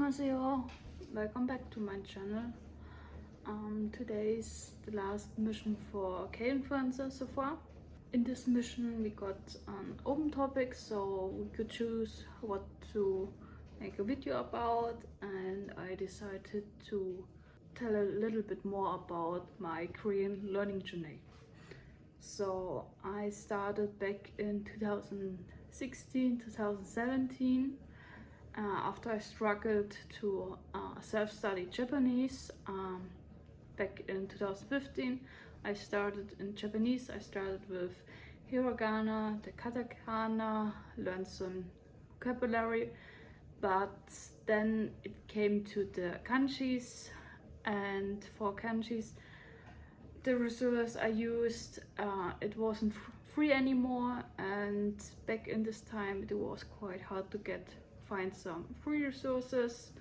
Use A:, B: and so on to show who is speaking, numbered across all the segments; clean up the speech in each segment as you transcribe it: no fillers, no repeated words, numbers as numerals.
A: Annyeonghaseyo, welcome back to my channel. Today is the last mission for K-Influencer so far. In this mission we got an open topic, so we could choose what to make a video about, and I decided to tell a little bit more about my Korean learning journey. So I started back in 2016, 2017. After I struggled to self-study Japanese back in 2015, I started in Japanese. I started with hiragana, the katakana, learned some vocabulary, but then it came to the kanjis, and for kanjis, the resource I used, it wasn't free anymore, and back in this time it was quite hard to find some free resources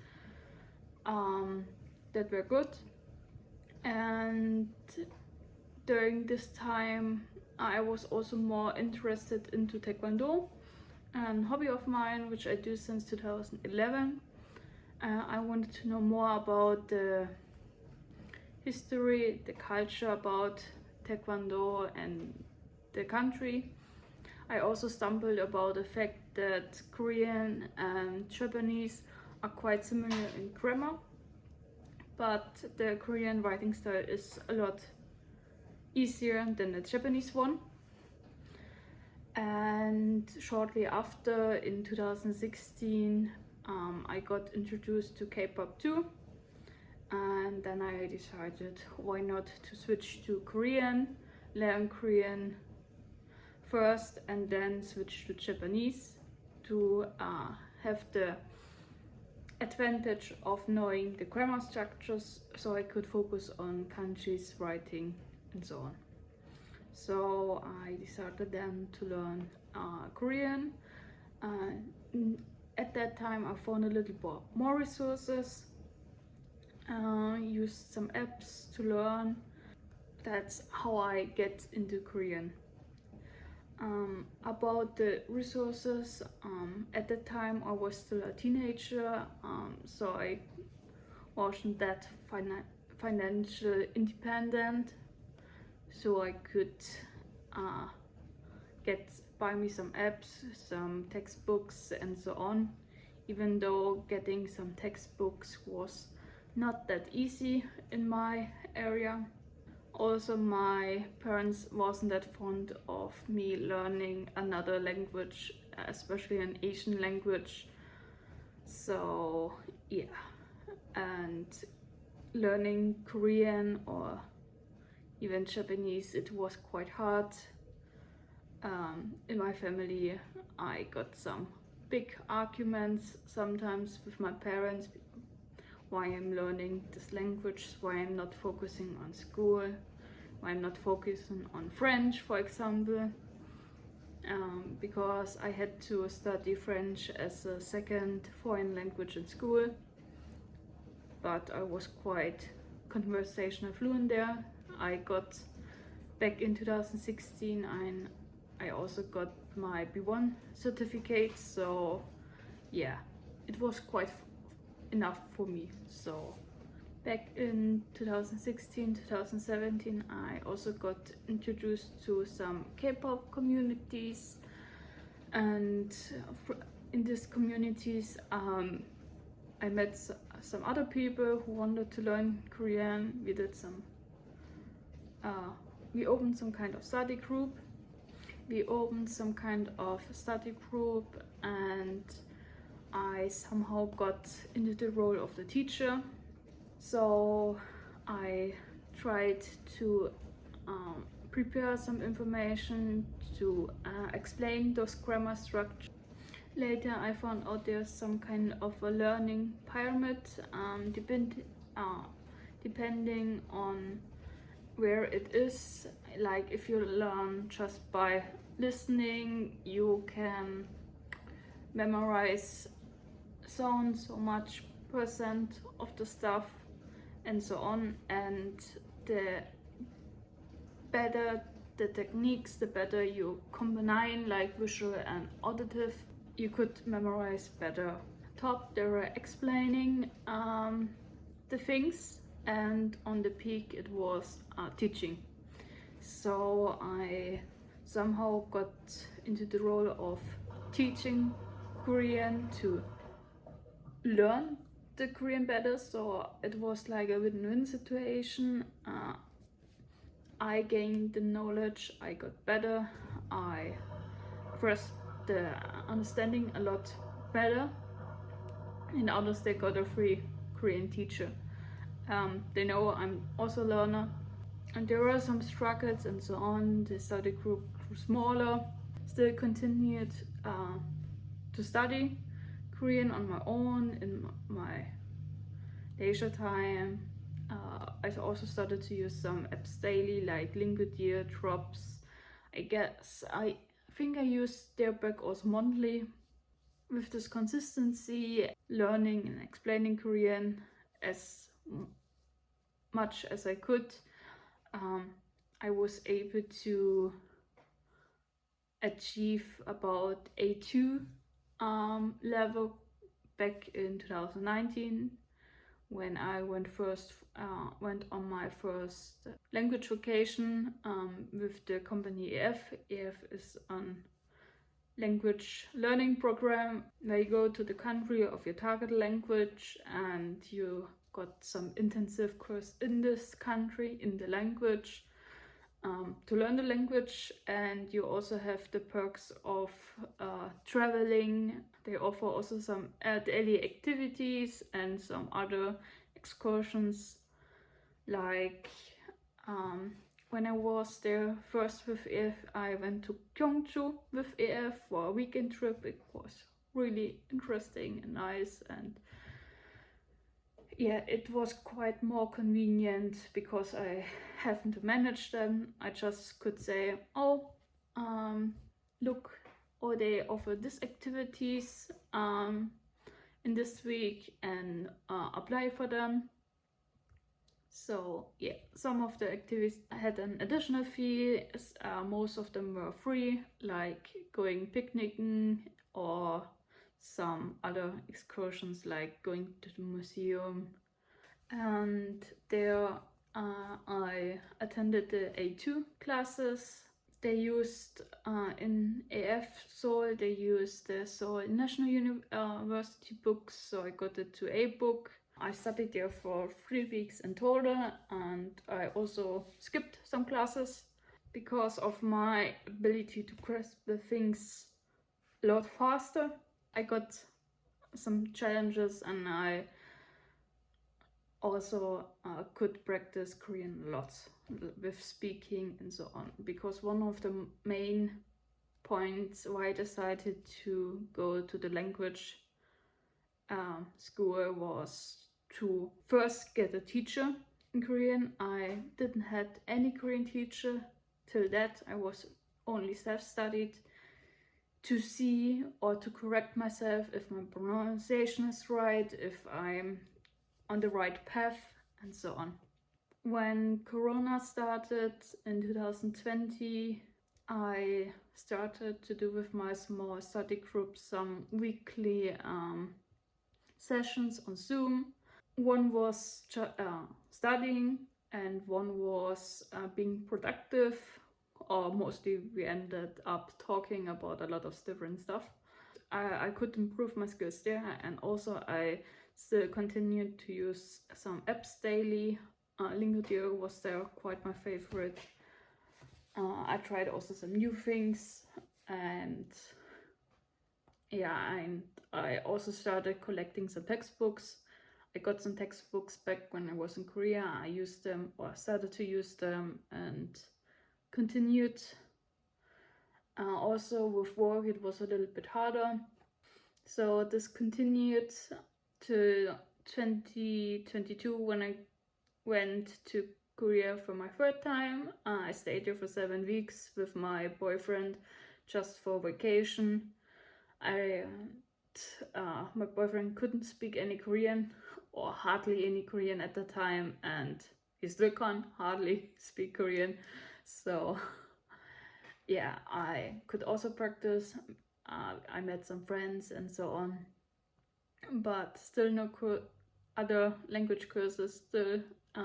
A: that were good. And during this time I was also more interested into Taekwondo, and hobby of mine which I do since 2011. I wanted to know more about the history, the culture about Taekwondo and the country. I also stumbled about the fact that Korean and Japanese are quite similar in grammar, but the Korean writing style is a lot easier than the Japanese one. And shortly after, in 2016, I got introduced to K-pop too, and then I decided why not to switch to Korean, learn Korean first and then switch to Japanese to have the advantage of knowing the grammar structures, so I could focus on kanjis, writing and so on. So I decided then to learn Korean. At that time I found a little more resources, used some apps to learn. That's how I get into Korean. About the resources, at that time I was still a teenager, so I wasn't that financially independent, so I could buy me some apps, some textbooks and so on, even though getting some textbooks was not that easy in my area. Also, my parents wasn't that fond of me learning another language, especially an Asian language. So yeah, and learning Korean or even Japanese, it was quite hard. In my family I got some big arguments sometimes with my parents, why I'm learning this language, why I'm not focusing on school, why I'm not focusing on French, for example, because I had to study French as a second foreign language in school, but I was quite conversational fluent there. I got back in 2016, I also got my B1 certificate, so yeah, it was quite enough for me. So back in 2016, 2017, I also got introduced to some K-pop communities, and in these communities I met some other people who wanted to learn Korean. We opened some kind of study group. And I somehow got into the role of the teacher. So I tried to prepare some information to explain those grammar structures. Later I found out there's some kind of a learning pyramid, depending on where it is. Like if you learn just by listening, you can memorize so much percent of the stuff and so on, and the better the techniques, the better you combine like visual and auditive, you could memorize better top they were explaining the things, and on the peak it was teaching. So I somehow got into the role of teaching Korean to learn the Korean better. So it was like a win-win situation. I gained the knowledge, I got better, I grasped the understanding a lot better, and others they got a free Korean teacher. They know I'm also a learner, and there were some struggles and so on. The study group grew smaller. Still continued to study Korean on my own in my leisure time. I also started to use some apps daily, like Lingodeer, Drops. I think I used their back also monthly. With this consistency, learning and explaining Korean as much as I could, I was able to achieve about A2 level back in 2019, when I went on my first language vacation with the company EF. EF is a language learning program where you go to the country of your target language and you got some intensive course in this country in the language to learn the language, and you also have the perks of traveling. They offer also some daily activities and some other excursions, like when I was there first with EF, I went to Gyeongju with EF for a weekend trip. It was really interesting and nice, and yeah, it was quite more convenient because I haven't to manage them. I just could say, oh, look, or they offer these activities in this week, and apply for them. So yeah, some of the activities had an additional fee. Most of them were free, like going picnicking or some other excursions like going to the museum. And there I attended the A2 classes. They used in AF Seoul, they used the Seoul National University books, so I got the 2A book. I studied there for 3 weeks in total, and I also skipped some classes because of my ability to grasp the things a lot faster. I got some challenges, and I also could practice Korean a lot with speaking and so on, because one of the main points why I decided to go to the language school was to first get a teacher in Korean. I didn't have any Korean teacher till that. I was only self-studied to see or to correct myself if my pronunciation is right, if I'm on the right path, and so on. When Corona started in 2020, I started to do with my small study group some weekly sessions on Zoom. One was studying, and one was being productive, or mostly we ended up talking about a lot of different stuff. I could improve my skills there, and also I still continued to use some apps daily. Lingodeer was there, quite my favorite. I tried also some new things, and yeah, and I also started collecting some textbooks. I got some textbooks back when I was in Korea. I used them, or started to use them, and continued. Also with work it was a little bit harder. So this continued to 2022 when I went to Korea for my third time. I stayed there for 7 weeks with my boyfriend just for vacation. My boyfriend couldn't speak any Korean, or hardly any Korean at the time, and he still can't hardly speak Korean. So yeah, I could also practice. I met some friends and so on. but still no other language courses, still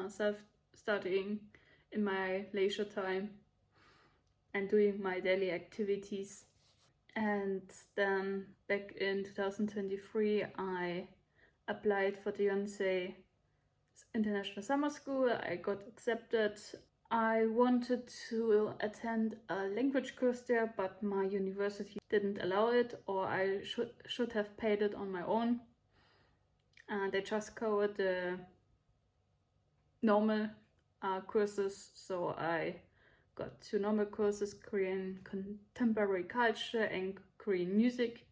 A: self-studying in my leisure time and doing my daily activities. And then back in 2023, I applied for the Yonsei International Summer School. I got accepted. I wanted to attend a language course there, but my university didn't allow it, or I should have paid it on my own. They just covered the normal courses, so I got 2 normal courses, Korean contemporary culture and Korean music.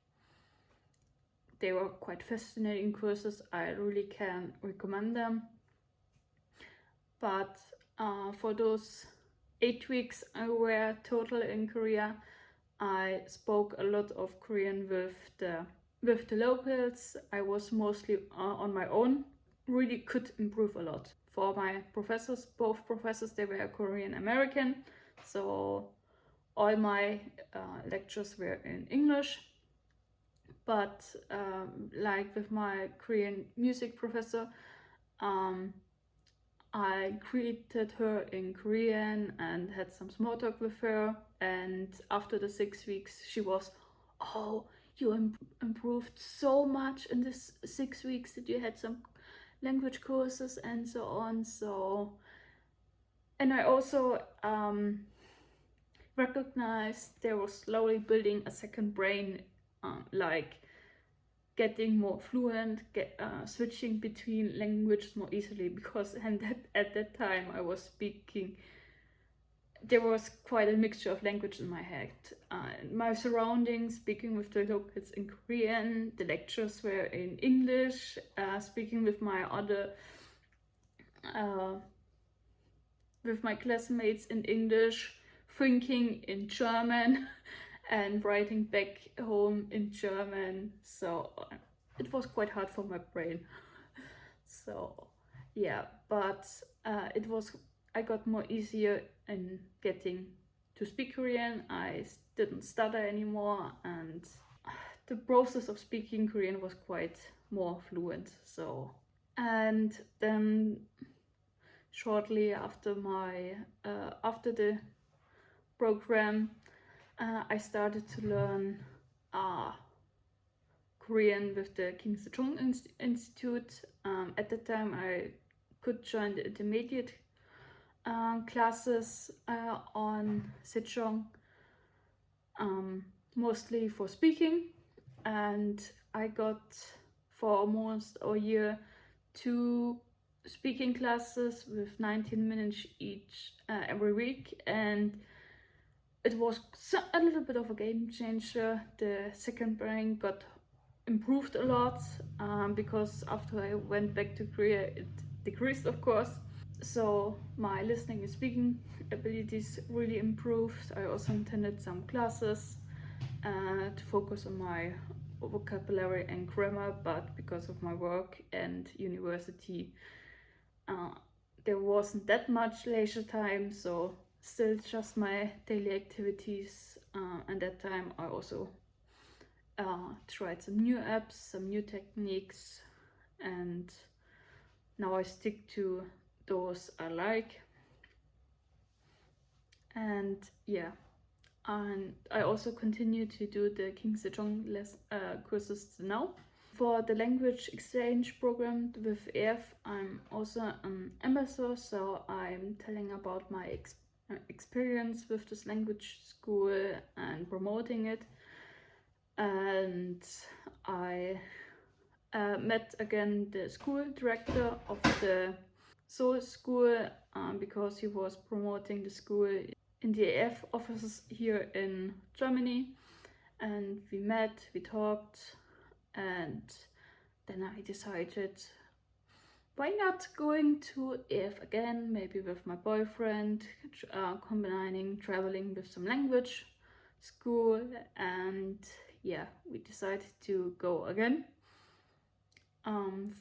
A: They were quite fascinating courses. I really can recommend them. But for those 8 weeks I were total in Korea, I spoke a lot of Korean with the locals. I was mostly on my own. Really could improve a lot. For my professors, both professors, they were Korean American, so all my lectures were in English. But like with my Korean music professor, I greeted her in Korean and had some small talk with her. And after the 6 weeks, she was, "Oh, you improved so much in this 6 weeks that you had some language courses and so on." So, and I also recognized they were slowly building a second brain, like getting more fluent, switching between languages more easily, because at that time I was speaking, there was quite a mixture of language in my head. My surroundings, speaking with the locals in Korean, the lectures were in English, speaking with my with my classmates in English, thinking in German and writing back home in German. So it was quite hard for my brain. So yeah, but I got more easier in getting to speak Korean. I didn't stutter anymore, and the process of speaking Korean was quite more fluent. So, and then shortly after after the program, I started to learn Korean with the King Sejong Institute. At that time, I could join the intermediate classes on Sejong, mostly for speaking, and I got for almost a year 2 speaking classes with 19 minutes each every week, and it was a little bit of a game changer. The second brain got improved a lot, because after I went back to Korea, it decreased, of course. So my listening and speaking abilities really improved. I also attended some classes to focus on my vocabulary and grammar, but because of my work and university, there wasn't that much leisure time, so still just my daily activities. And that time I also tried some new apps, some new techniques, and now I stick to those I like. And yeah, and I also continue to do the King Sejong courses now. For the language exchange program with EF, I'm also an ambassador, so I'm telling about my experience with this language school and promoting it. And I met again the school director of the Seoul school, because he was promoting the school in the AF offices here in Germany. And we met, we talked, and then I decided, why not going to AF again, maybe with my boyfriend, combining traveling with some language school. And yeah, we decided to go again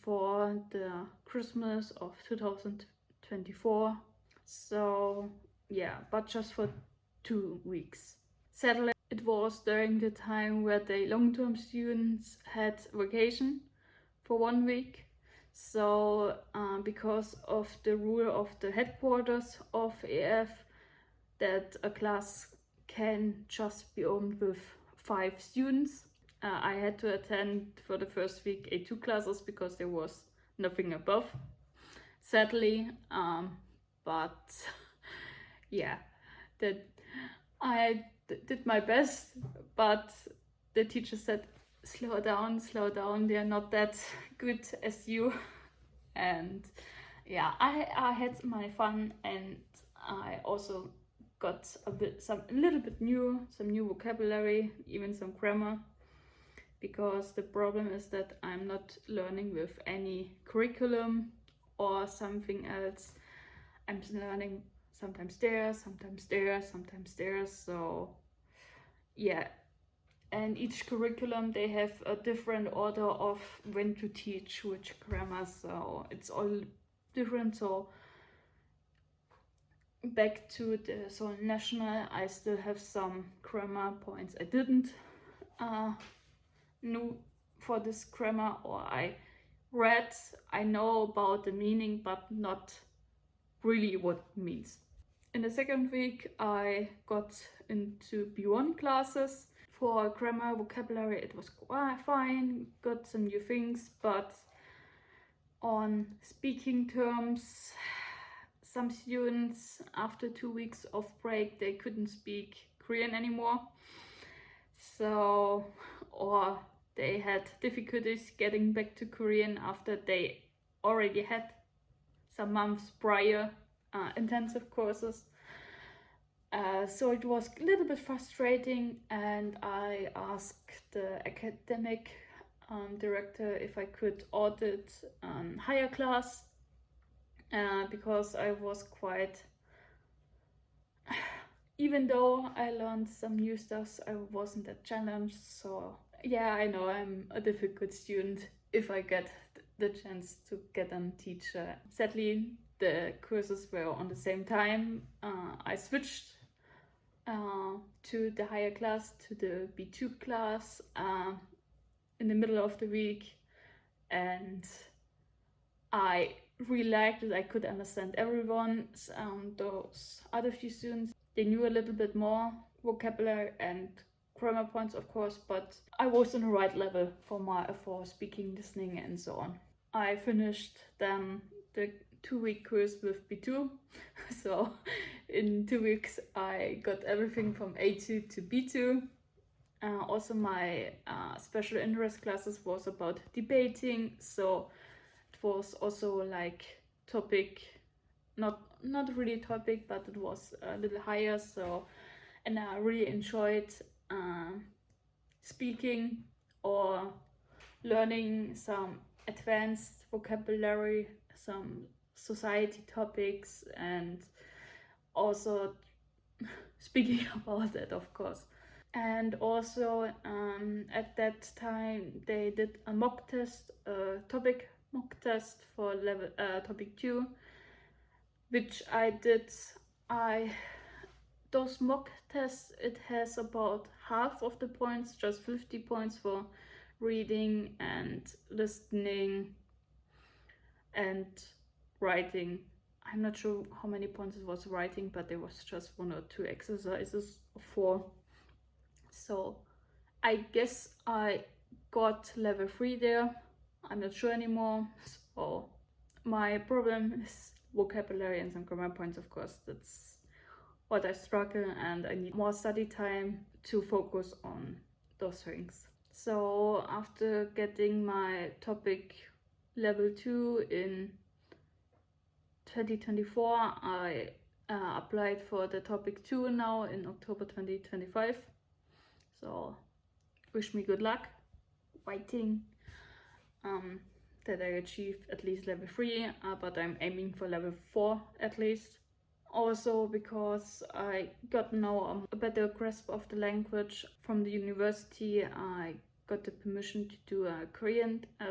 A: for the Christmas of 2024. So yeah, but just for 2 weeks. Sadly, it was during the time where the long-term students had vacation, for 1 week. So because of the rule of the headquarters of EF that a class can just be opened with 5 students, I had to attend for the first week A2 classes because there was nothing above, sadly. But yeah, that I did my best, but the teacher said, slow down, they're not that good as you. And yeah, I had my fun, and I also got some new vocabulary, even some grammar, because the problem is that I'm not learning with any curriculum or something else. I'm learning sometimes there, sometimes there. So yeah, and each curriculum, they have a different order of when to teach which grammar, so it's all different. So back to the Seoul National, I still have some grammar points I didn't know for this grammar, or I know about the meaning but not really what it means. In the second week I got into B1 classes. For grammar, vocabulary, it was quite fine, got some new things, but on speaking terms, some students after 2 weeks of break, they couldn't speak Korean anymore. So, or they had difficulties getting back to Korean after they already had some months prior intensive courses. So it was a little bit frustrating, and I asked the academic director if I could audit higher class, because I was quite, even though I learned some new stuff, I wasn't that challenged. So yeah, I know I'm a difficult student if I get the chance to get a teacher. Sadly, the courses were on the same time. I switched to the higher class, to the B2 class, in the middle of the week, and I really liked it. I could understand everyone. Those other few students, they knew a little bit more vocabulary and grammar points, of course, but I was on the right level for speaking, listening, and so on. I finished then the 2-week course with B2. So in 2 weeks I got everything from A2 to B2. Also my special interest classes was about debating, so it was also like topic, not really topic, but it was a little higher. So, and I really enjoyed speaking or learning some advanced vocabulary, some society topics, and also speaking about that, of course. And also at that time they did a mock test, topic mock test for level topic 2, which I did. Those mock tests, it has about half of the points, just 50 points for reading and listening and writing. I'm not sure how many points it was writing, but there was just 1 or 2 exercises of 4. So I guess I got level 3 there. I'm not sure anymore. So my problem is vocabulary and some grammar points, of course. That's what I struggle, and I need more study time to focus on those things. So after getting my topic level 2 in 2024, I applied for the topic 2 now in October 2025. So wish me good luck. Waiting that I achieve at least level 3, but I'm aiming for level 4 at least. Also because I got now a better grasp of the language from the university, I got the permission to do a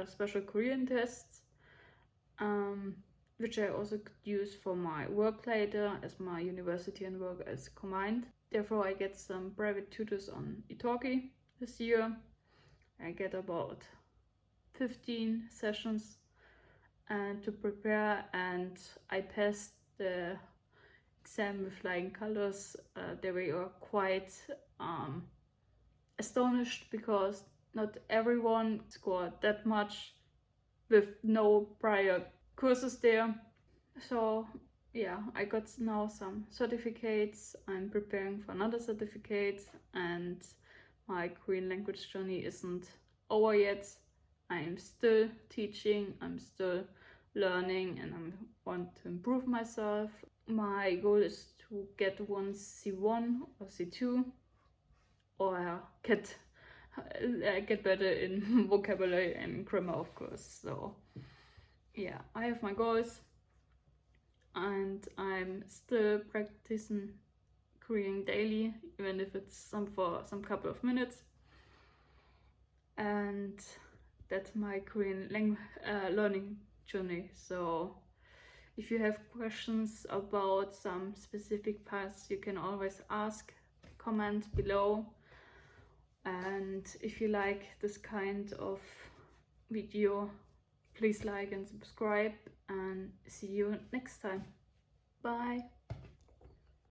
A: special Korean test, which I also could use for my work later, as my university and work is combined. Therefore I get some private tutors on Italki this year. I get about 15 sessions to prepare, and I passed the exam with flying colors. They were quite astonished because not everyone scored that much with no prior courses there. So yeah, I got now some certificates. I'm preparing for another certificate, and my Korean language journey isn't over yet. I'm still teaching, I'm still learning, and I want to improve myself. My goal is to get one C1 or C2, or get better in vocabulary and grammar, of course. So yeah, I have my goals, and I'm still practicing Korean daily, even if it's for some couple of minutes. And that's my Korean learning journey. So if you have questions about some specific parts, you can always ask, comment below. And if you like this kind of video, please like and subscribe, and see you next time. Bye.